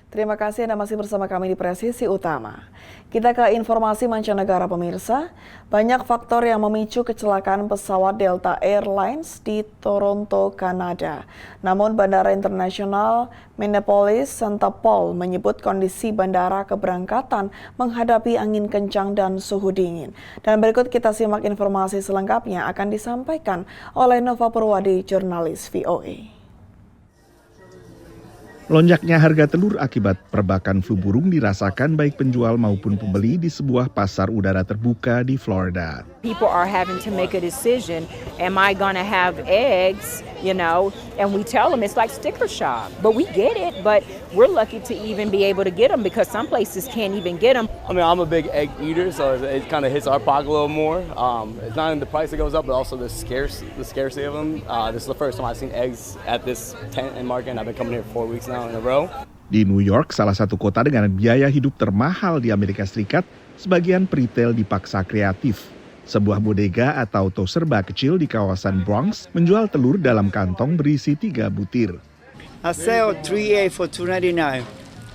Terima kasih Anda masih bersama kami di Presisi Utama. Kita ke informasi mancanegara pemirsa. Banyak faktor yang memicu kecelakaan pesawat Delta Airlines di Toronto, Kanada. Namun Bandara Internasional Minneapolis-St. Paul menyebut kondisi bandara keberangkatan menghadapi angin kencang dan suhu dingin. Dan berikut kita simak informasi selengkapnya akan disampaikan oleh Nova Purwadi, jurnalis VOA. Lonjaknya harga telur akibat perbakan flu burung dirasakan baik penjual maupun pembeli di sebuah pasar udara terbuka di Florida. People are having to make a decision, am I gonna have eggs, and we tell them it's like sticker shock. But we get it, but we're lucky to even be able to get them because some places can't even get them. I mean, I'm a big egg eater, so it kind of hits our pocket a little more. It's not in the price that goes up, but also the scarcity of them. This is the first time I've seen eggs at this tent and market, and I've been coming here 4 weeks now in a row. Di New York, salah satu kota dengan biaya hidup termahal di Amerika Serikat, sebagian peritel dipaksa kreatif. Sebuah bodega atau toko serba kecil di kawasan Bronx menjual telur dalam kantong berisi 3 butir. I sell 3 eggs for $2.99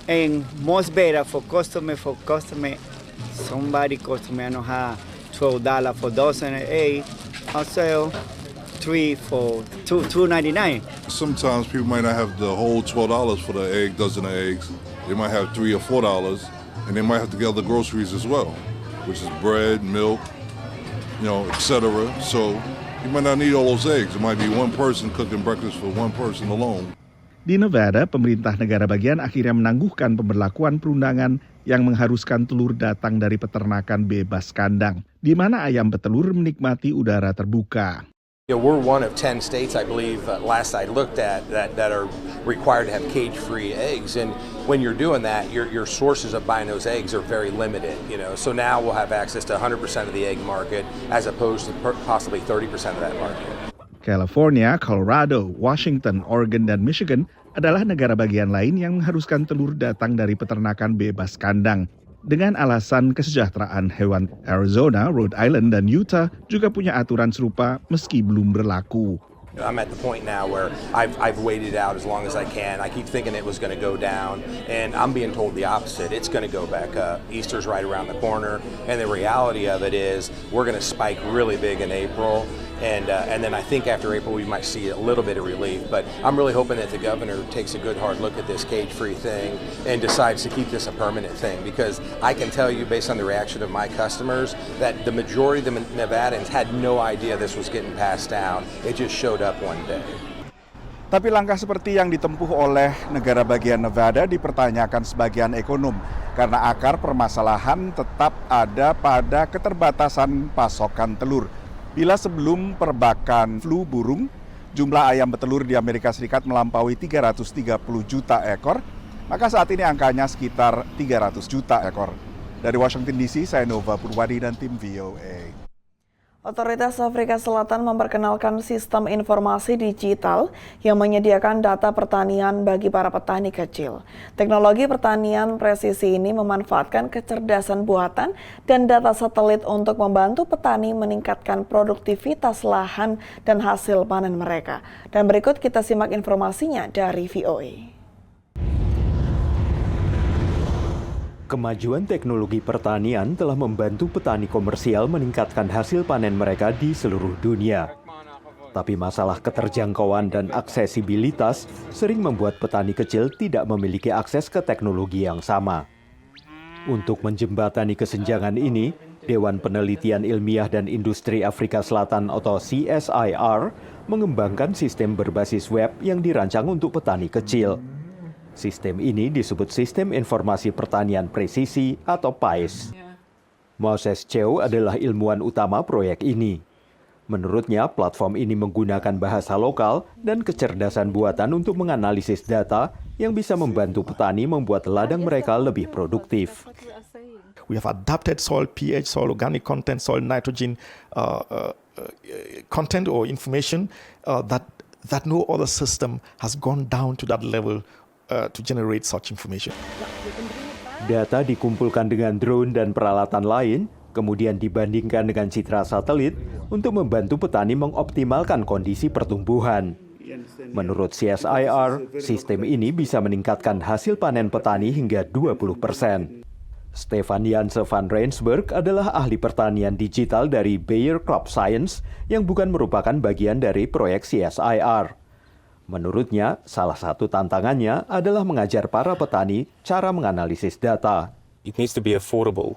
and most better for customer. Somebody customer I know have $12 for dozen eggs. I sell 3 for $2.99. Sometimes people might not have the whole $12 for the dozen of eggs. They might have $3 or $4, and they might have to get other groceries as well, which is bread, milk, etc. So you might not need all those eggs. It might be one person cooking breakfast for one person alone. Di Nevada, pemerintah negara bagian akhirnya menangguhkan pemberlakuan perundangan yang mengharuskan telur datang dari peternakan bebas kandang, di mana ayam petelur menikmati udara terbuka. We're one of 10 states, I believe, last I looked at, that are required to have cage-free eggs. And when you're doing that, your sources of buying those eggs are very limited. So now we'll have access to 100% of the egg market as opposed to possibly 30% of that market. California, Colorado, Washington, Oregon, dan Michigan adalah negara bagian lain yang mengharuskan telur datang dari peternakan bebas kandang. Dengan alasan kesejahteraan hewan, Arizona, Rhode Island, dan Utah juga punya aturan serupa meski belum berlaku. I'm at the point now where I've waited out as long as I can. I keep thinking it was going to go down, and I'm being told the opposite. It's going to go back up. Easter's right around the corner, and the reality of it is we're going to spike really big in April, and then I think after April we might see a little bit of relief. But I'm really hoping that the governor takes a good hard look at this cage-free thing and decides to keep this a permanent thing, because I can tell you based on the reaction of my customers that the majority of the Nevadans had no idea this was getting passed down. It just showed up one day. Tapi langkah seperti yang ditempuh oleh negara bagian Nevada dipertanyakan sebagian ekonom karena akar permasalahan tetap ada pada keterbatasan pasokan telur. Bila sebelum perbakan flu burung, jumlah ayam petelur di Amerika Serikat melampaui 330 juta ekor, maka saat ini angkanya sekitar 300 juta ekor. Dari Washington DC, saya Nova Purwadi dan tim VOA. Otoritas Afrika Selatan memperkenalkan sistem informasi digital yang menyediakan data pertanian bagi para petani kecil. Teknologi pertanian presisi ini memanfaatkan kecerdasan buatan dan data satelit untuk membantu petani meningkatkan produktivitas lahan dan hasil panen mereka. Dan berikut kita simak informasinya dari VOA. Kemajuan teknologi pertanian telah membantu petani komersial meningkatkan hasil panen mereka di seluruh dunia. Tapi masalah keterjangkauan dan aksesibilitas sering membuat petani kecil tidak memiliki akses ke teknologi yang sama. Untuk menjembatani kesenjangan ini, Dewan Penelitian Ilmiah dan Industri Afrika Selatan atau CSIR mengembangkan sistem berbasis web yang dirancang untuk petani kecil. Sistem ini disebut Sistem Informasi Pertanian Presisi atau PAIS. Moses Cheu adalah ilmuwan utama proyek ini. Menurutnya, platform ini menggunakan bahasa lokal dan kecerdasan buatan untuk menganalisis data yang bisa membantu petani membuat ladang mereka lebih produktif. We have adapted soil pH, soil organic content, soil nitrogen content or information that no other system has gone down to that level to generate such information. Data dikumpulkan dengan drone dan peralatan lain, kemudian dibandingkan dengan citra satelit untuk membantu petani mengoptimalkan kondisi pertumbuhan. Menurut CSIR, sistem ini bisa meningkatkan hasil panen petani hingga 20%. Stefan Janse van Rensburg adalah ahli pertanian digital dari Bayer Crop Science yang bukan merupakan bagian dari proyek CSIR. Menurutnya, salah satu tantangannya adalah mengajar para petani cara menganalisis data. It needs to be affordable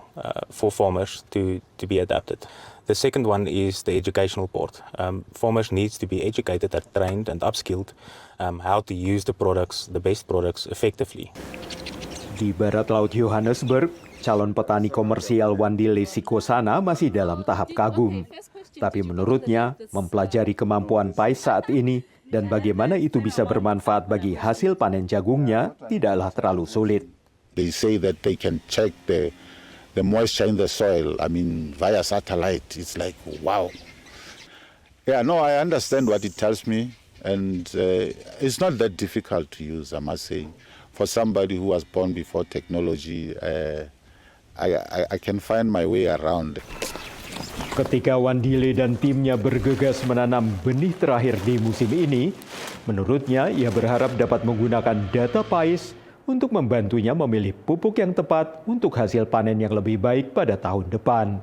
for farmers to be adapted. The second one is the educational part. Farmers needs to be educated and trained and upskilled how to use the products, the best products effectively. Di barat laut Johannesburg, calon petani komersial Wandile Sikosana masih dalam tahap kagum. Tapi menurutnya, mempelajari kemampuan Pais saat ini dan bagaimana itu bisa bermanfaat bagi hasil panen jagungnya tidaklah terlalu sulit. They say that they can check the moisture in the soil, via satellite. It's like, wow. Yeah, no, I understand what it tells me, and it's not that difficult to use, I must say. For somebody who was born before technology, I can find my way around. Ketika Wandile dan timnya bergegas menanam benih terakhir di musim ini, menurutnya ia berharap dapat menggunakan data Pais untuk membantunya memilih pupuk yang tepat untuk hasil panen yang lebih baik pada tahun depan.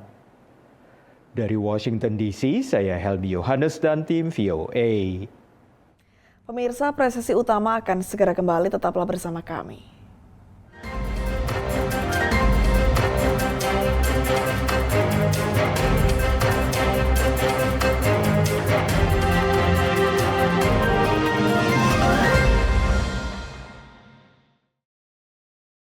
Dari Washington DC, saya Helmi Yohanes dan tim VOA. Pemirsa, presisi utama akan segera kembali, tetaplah bersama kami.